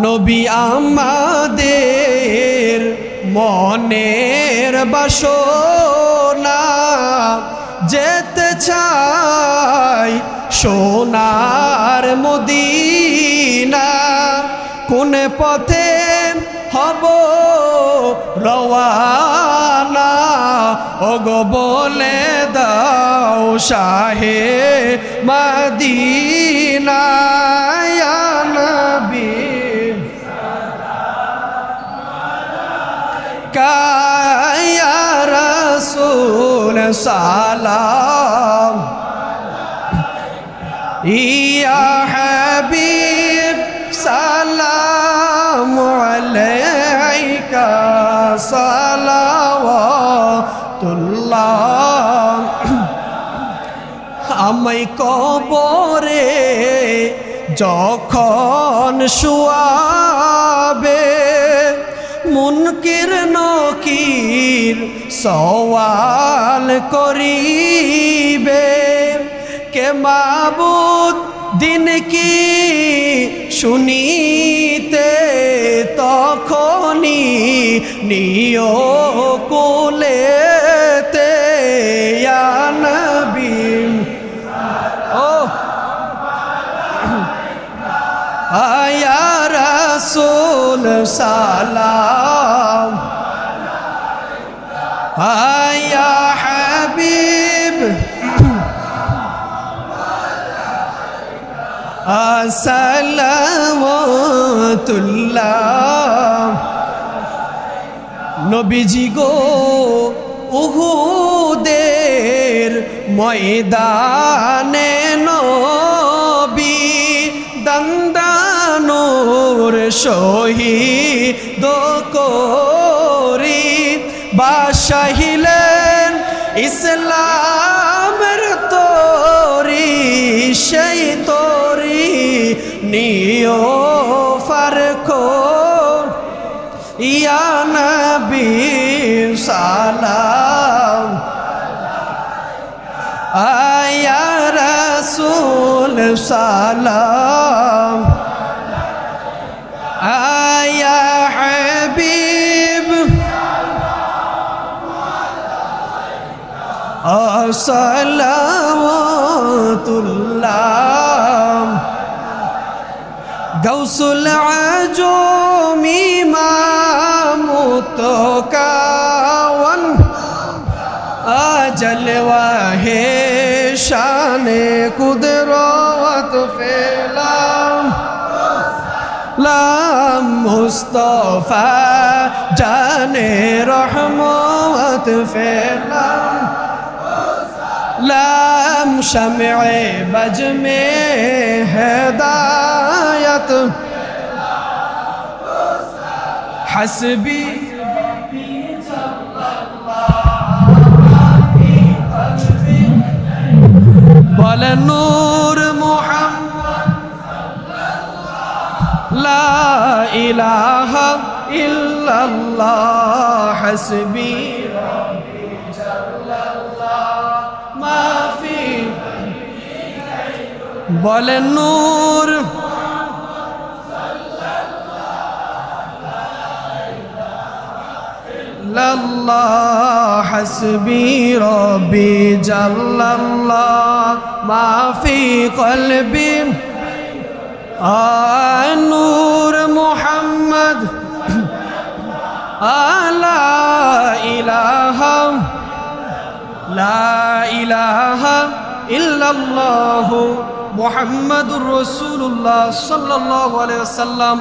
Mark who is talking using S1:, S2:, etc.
S1: নবী আমাদের মনের বাসনা, যেতে চাই সোনার মদিনা। কোন পথে হব রওয়ানা, ওগো বলে দাও শাহে মদিনা। ইয়া নবী ইয়া রাসূল সালাম, ইয়া হাবিব সালাম আলাইকা সালাওয়াতুল্লাহ। আমায় কবরে যখন শুয়াবে, মুনকির নকির সওয়াল করিবে, কে মাবুদ দিন কি শুনিতে, তখনই নিও কোলেতে। ইয়া নবী ইয়া রাসূল সালাম, ইয়া হাবিব সালাওয়াতুল্লাহ। নবীজি গো উহুদের ময়দানে নবী দন্দানুর শহীদ করি, বাসাহিলেন ইসলামের তরি, সেই তরি নিও ফারকো। ইয়া নবী সালাম, ইয়া রাসূল সালাম, ইয়া হাবিব সালাওয়াতুল্লাহ। গৌসুল আজম ইমাম মুতকাওয়ান, জলওয়াহে শানে কুদরত ফেলাম, লাম মুস্তফা জানে রহমত ফেলাম, লাম शम्ए बज में हिदायत, हस्बी बोल नूर मुहम्मद ला इलाहा इल्लल्लाह, हस्बी बोले नूर लल्लाह, हस्बी रब्बी जल्लल्लाह, माफी क़ल्बी नूर मुहम्मद ला इलाहा इल्लल्लाह मुहम्मदुर रसूलुल्लाह सल्लल्लाहु अलैहि वसल्लम।